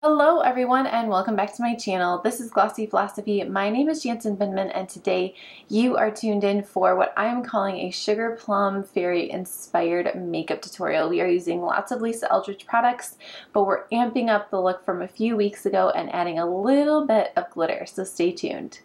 Hello everyone and welcome back to my channel. This is Glossy Philosophy. My name is Jansen Binman and today you are tuned in for what I'm calling a Sugar Plum Fairy inspired makeup tutorial. We are using lots of Lisa Eldridge products, but we're amping up the look from a few weeks ago and adding a little bit of glitter, so stay tuned.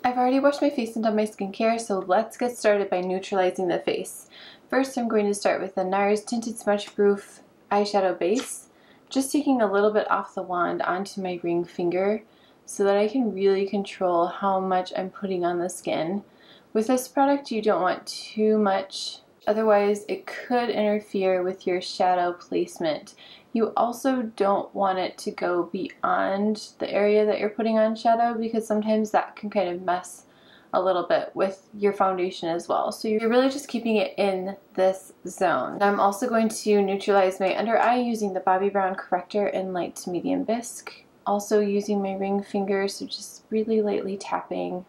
I've already washed my face and done my skincare, so let's get started by neutralizing the face. First I'm going to start with the NARS Tinted Smudge Proof eyeshadow base. Just taking a little bit off the wand onto my ring finger so that I can really control how much I'm putting on the skin. With this product you don't want too much, otherwise it could interfere with your shadow placement. You also don't want it to go beyond the area that you're putting on shadow because sometimes that can kind of mess a little bit with your foundation as well. So you're really just keeping it in this zone. I'm also going to neutralize my under eye using the Bobbi Brown Corrector in light to medium bisque. Also using my ring finger, so just really lightly tapping.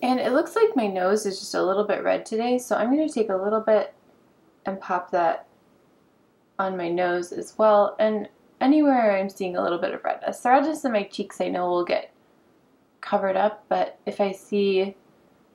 And it looks like my nose is just a little bit red today, so I'm going to take a little bit and pop that on my nose as well, and anywhere I'm seeing a little bit of redness. The redness in my cheeks I know will get covered up, but if I see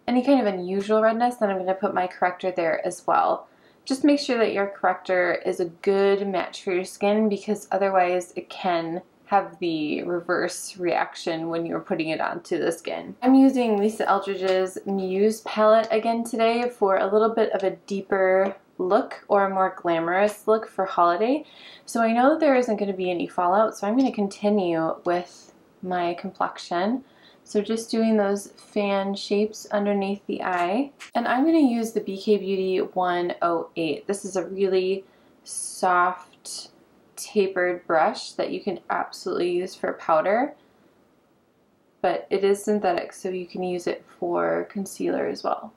any kind of unusual redness, then I'm going to put my corrector there as well. Just make sure that your corrector is a good match for your skin because otherwise it can have the reverse reaction when you're putting it onto the skin. I'm using Lisa Eldridge's Muse Palette again today for a little bit of a deeper look or a more glamorous look for holiday. So I know that there isn't going to be any fallout, so I'm going to continue with my complexion. So just doing those fan shapes underneath the eye. And I'm going to use the BK Beauty 108. This is a really soft tapered brush that you can absolutely use for powder. But it is synthetic, so you can use it for concealer as well.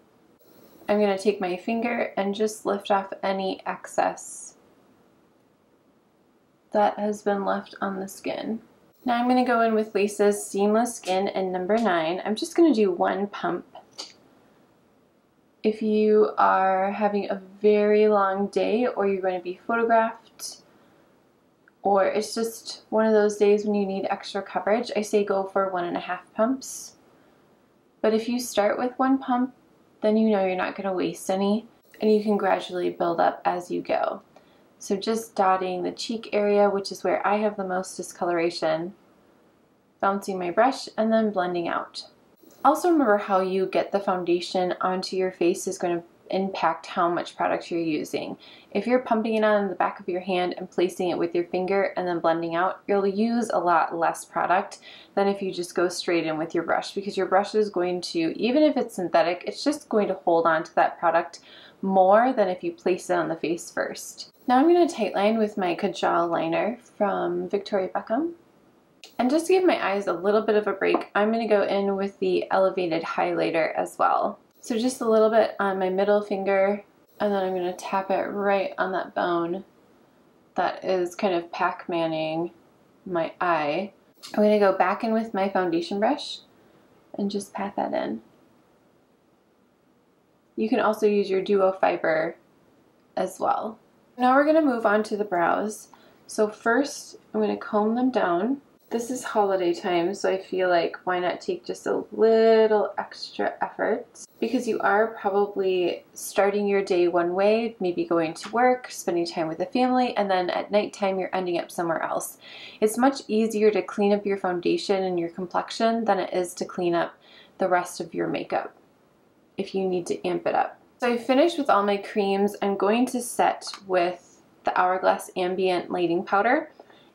I'm going to take my finger and just lift off any excess that has been left on the skin. Now I'm going to go in with Lisa's Seamless Skin in number 9. I'm just going to do one pump. If you are having a very long day or you're going to be photographed or it's just one of those days when you need extra coverage, I say go for 1.5 pumps. But if you start with one pump, then you know you're not going to waste any and you can gradually build up as you go. So just dotting the cheek area, which is where I have the most discoloration, bouncing my brush, and then blending out. Also remember how you get the foundation onto your face is going to impact how much product you're using. If you're pumping it on the back of your hand and placing it with your finger and then blending out, you'll use a lot less product than if you just go straight in with your brush, because your brush is going to, even if it's synthetic, it's just going to hold on to that product more than if you place it on the face first. Now I'm going to tightline with my Kajal liner from Victoria Beckham. And just to give my eyes a little bit of a break, I'm going to go in with the elevated highlighter as well. So just a little bit on my middle finger, and then I'm going to tap it right on that bone that is kind of Pac-manning my eye. I'm going to go back in with my foundation brush and just pat that in. You can also use your duo fiber as well. Now we're going to move on to the brows. So first I'm going to comb them down. This is holiday time, so I feel like why not take just a little extra effort, because you are probably starting your day one way, maybe going to work, spending time with the family, and then at nighttime you're ending up somewhere else. It's much easier to clean up your foundation and your complexion than it is to clean up the rest of your makeup if you need to amp it up. So I finished with all my creams. I'm going to set with the Hourglass Ambient Lighting Powder.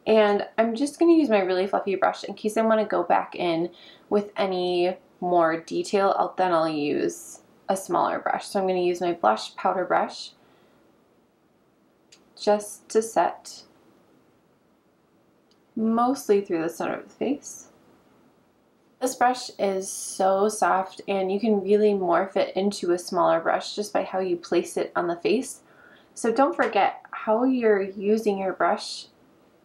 And I'm just going to use my really fluffy brush in case I want to go back in with any more detail. Then I'll use a smaller brush. So I'm going to use my blush powder brush just to set mostly through the center of the face. This brush is so soft and you can really morph it into a smaller brush just by how you place it on the face. So don't forget, how you're using your brush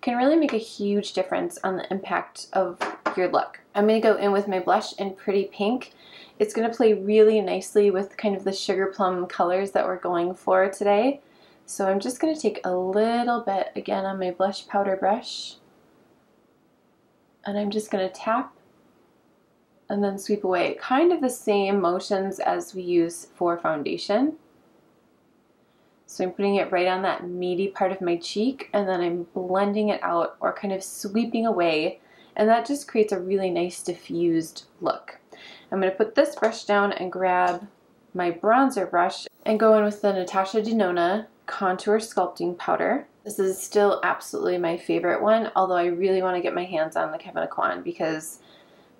can really make a huge difference on the impact of your look. I'm going to go in with my blush in Pretty Pink. It's going to play really nicely with kind of the sugar plum colors that we're going for today. So I'm just going to take a little bit again on my blush powder brush And I'm just going to tap and then sweep away. Kind of the same motions as we use for foundation. So I'm putting it right on that meaty part of my cheek, and then I'm blending it out or kind of sweeping away, and that just creates a really nice diffused look. I'm going to put this brush down and grab my bronzer brush and go in with the NATASHA DENONA Contour Sculpting Powder. This is still absolutely my favorite one, although I really want to get my hands on the Kevyn Aucoin because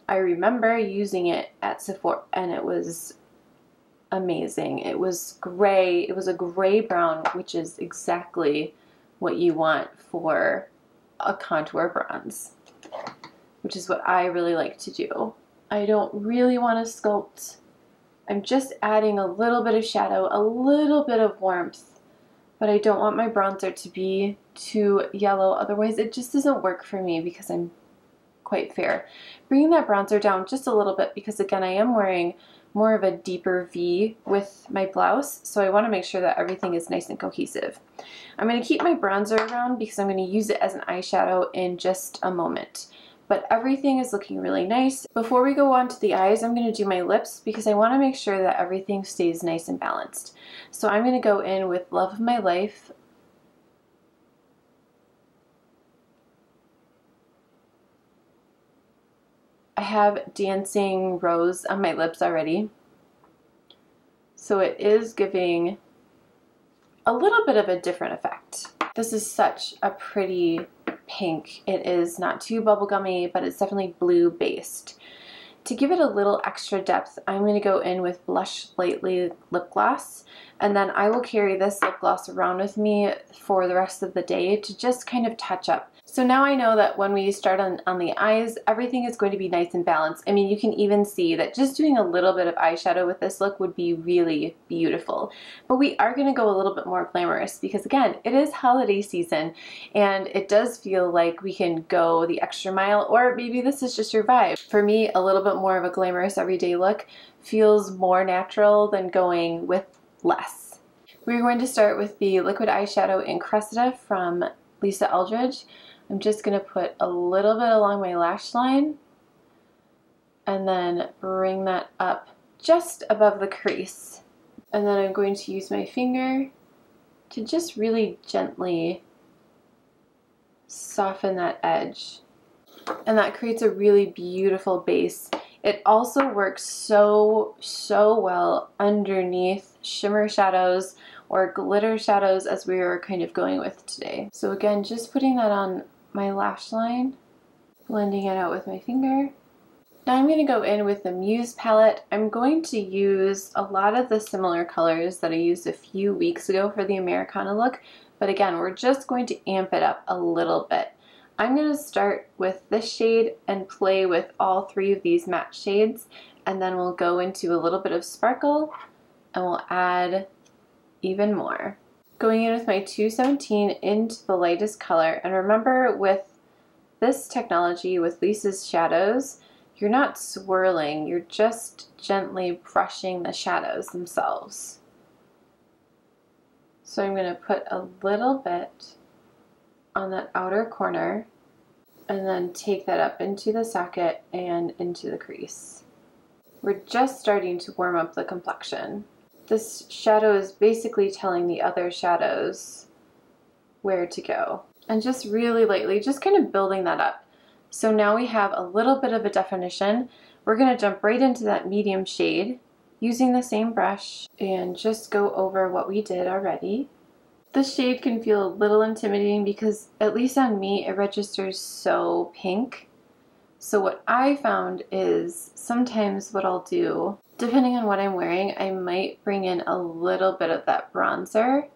I remember using it at Sephora and it was amazing. It was gray. It was a gray brown, which is exactly what you want for a contour bronze, which is what I really like to do. I don't really want to sculpt. I'm just adding a little bit of shadow, a little bit of warmth, but I don't want my bronzer to be too yellow. Otherwise, it just doesn't work for me because I'm quite fair. Bringing that bronzer down just a little bit because, again, I am wearing more of a deeper V with my blouse, so I want to make sure that everything is nice and cohesive. I'm going to keep my bronzer around because I'm going to use it as an eyeshadow in just a moment. But everything is looking really nice. Before we go on to the eyes, I'm going to do my lips because I want to make sure that everything stays nice and balanced. So I'm going to go in with Love of My Life. I have Dancing Rose on my lips already, so it is giving a little bit of a different effect. This is such a pretty pink. It is not too bubblegummy, but it's definitely blue based. To give it a little extra depth, I'm going to go in with Blush Lightly lip gloss, and then I will carry this lip gloss around with me for the rest of the day to just kind of touch up. So now I know that when we start on the eyes, everything is going to be nice and balanced. I mean, you can even see that just doing a little bit of eyeshadow with this look would be really beautiful. But we are going to go a little bit more glamorous because, again, it is holiday season and it does feel like we can go the extra mile, or maybe this is just your vibe. For me, a little bit more of a glamorous everyday look feels more natural than going with less. We're going to start with the liquid eyeshadow in Cressida from Lisa Eldridge. I'm just going to put a little bit along my lash line and then bring that up just above the crease. And then I'm going to use my finger to just really gently soften that edge. And that creates a really beautiful base. It also works so well underneath shimmer shadows or glitter shadows, as we were kind of going with today. So again, just putting that on my lash line, blending it out with my finger. Now I'm going to go in with the Muse palette. I'm going to use a lot of the similar colors that I used a few weeks ago for the Americana look, but again, we're just going to amp it up a little bit. I'm going to start with this shade and play with all three of these matte shades, and then we'll go into a little bit of sparkle and we'll add even more. Going in with my 217 into the lightest color, and remember with this technology, with Lisa's shadows, you're not swirling, you're just gently brushing the shadows themselves. So I'm going to put a little bit on that outer corner and then take that up into the socket and into the crease. We're just starting to warm up the complexion. This shadow is basically telling the other shadows where to go. And just really lightly, just kind of building that up. So now we have a little bit of a definition. We're going to jump right into that medium shade using the same brush and just go over what we did already. This shade can feel a little intimidating because, at least on me, it registers so pink. So what I found is sometimes what I'll do, depending on what I'm wearing, I might bring in a little bit of that bronzer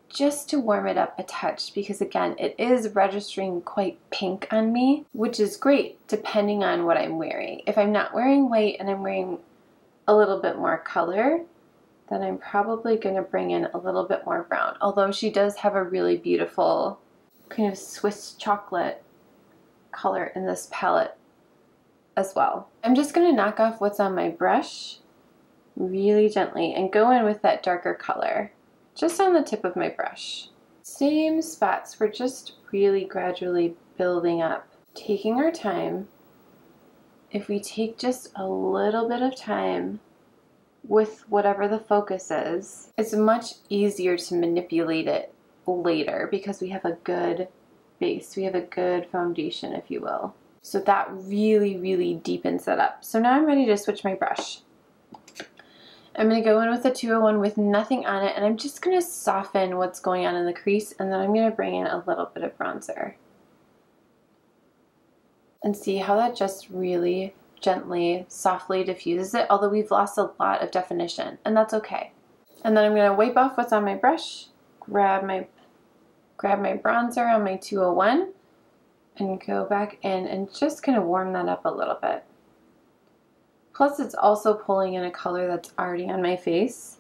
just to warm it up a touch, because again, it is registering quite pink on me, which is great depending on what I'm wearing. If I'm not wearing white and I'm wearing a little bit more color, then I'm probably going to bring in a little bit more brown, although she does have a really beautiful kind of Swiss chocolate color in this palette as well. I'm just going to knock off what's on my brush really gently and go in with that darker color just on the tip of my brush. Same spots, we're just really gradually building up taking our time, if we take just a little bit of time with whatever the focus is, it's much easier to manipulate it later because we have a good base. We have a good foundation, if you will. So that really, really deepens it up. So now I'm ready to switch my brush. I'm going to go in with a 201 with nothing on it, and I'm just going to soften what's going on in the crease, and then I'm going to bring in a little bit of bronzer. And see how that just really gently, softly diffuses it, although we've lost a lot of definition, and that's okay. And then I'm going to wipe off what's on my brush, grab my bronzer on my 201, and go back in and just kind of warm that up a little bit. Plus it's also pulling in a color that's already on my face,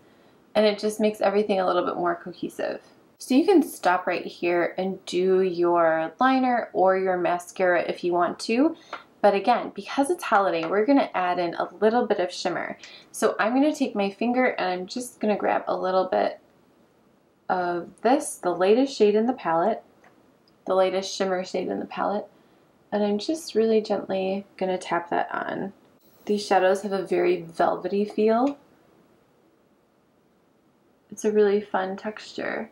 and it just makes everything a little bit more cohesive. So you can stop right here and do your liner or your mascara if you want to. But again, because it's holiday, we're going to add in a little bit of shimmer. So I'm going to take my finger and I'm just going to grab a little bit of this, the latest shade in the palette, the latest shimmer shade in the palette, and I'm just really gently going to tap that on. These shadows have a very velvety feel. It's a really fun texture.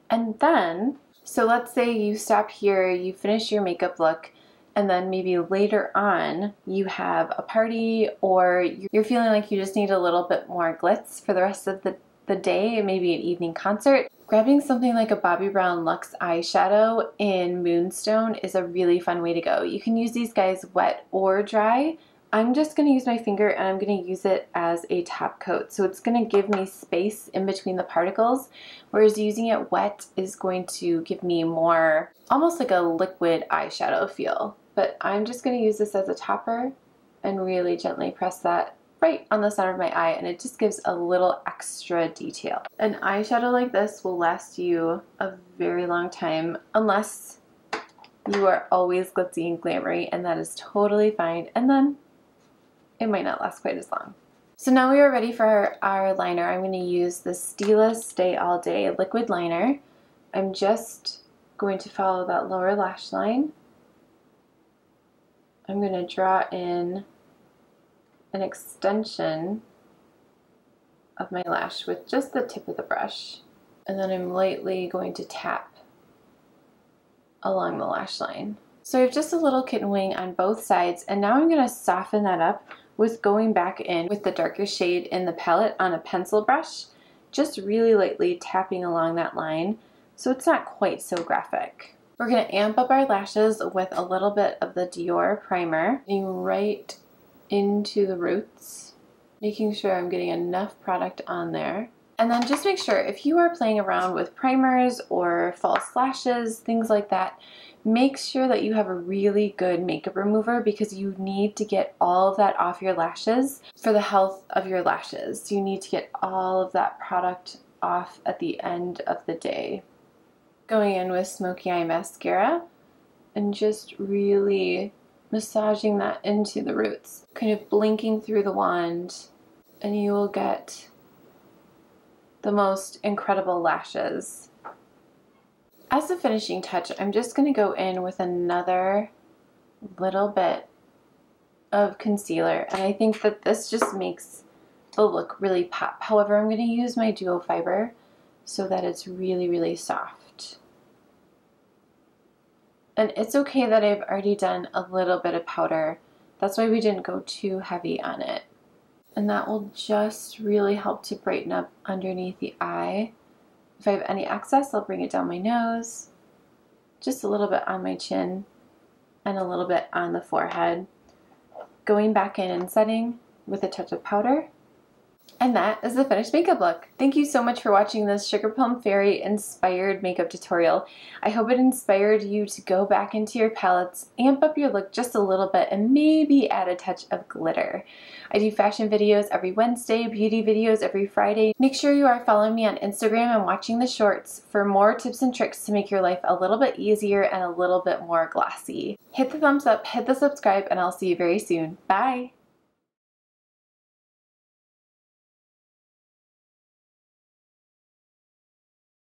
And then, so let's say you stop here, you finish your makeup look, and then maybe later on you have a party or you're feeling like you just need a little bit more glitz for the rest of the day, maybe an evening concert. Grabbing something like a Bobbi Brown Luxe eyeshadow in Moonstone is a really fun way to go. You can use these guys wet or dry. I'm just going to use my finger and I'm going to use it as a top coat. So it's going to give me space in between the particles, whereas using it wet is going to give me more, almost like a liquid eyeshadow feel. But I'm just going to use this as a topper and really gently press that right on the center of my eye, and it just gives a little extra detail. An eyeshadow like this will last you a very long time unless you are always glitzy and glamoury, and that is totally fine, and then it might not last quite as long. So now we are ready for our liner. I'm going to use the Stila Stay All Day liquid liner. I'm just going to follow that lower lash line. I'm going to draw in an extension of my lash with just the tip of the brush, and then I'm lightly going to tap along the lash line. So I have just a little kitten wing on both sides, and now I'm going to soften that up with going back in with the darker shade in the palette on a pencil brush, just really lightly tapping along that line so it's not quite so graphic. We're going to amp up our lashes with a little bit of the DIOR primer, getting right into the roots, making sure I'm getting enough product on there. And then just make sure if you are playing around with primers or false lashes, things like that, make sure that you have a really good makeup remover because you need to get all of that off your lashes for the health of your lashes. You need to get all of that product off at the end of the day. Going in with Smokey Eye Mascara and just really massaging that into the roots, kind of blinking through the wand, and you will get the most incredible lashes. As a finishing touch, I'm just going to go in with another little bit of concealer, and I think that this just makes the look really pop. However, I'm going to use my duo fiber so that it's really, really soft. And it's okay that I've already done a little bit of powder. That's why we didn't go too heavy on it. And that will just really help to brighten up underneath the eye. If I have any excess, I'll bring it down my nose, just a little bit on my chin, and a little bit on the forehead. Going back in and setting with a touch of powder. And that is the finished makeup look. Thank you so much for watching this Sugar Plum Fairy inspired makeup tutorial. I hope it inspired you to go back into your palettes, amp up your look just a little bit, and maybe add a touch of glitter. I do fashion videos every Wednesday, beauty videos every Friday. Make sure you are following me on Instagram and watching the shorts for more tips and tricks to make your life a little bit easier and a little bit more glossy. Hit the thumbs up, hit the subscribe, and I'll see you very soon. Bye!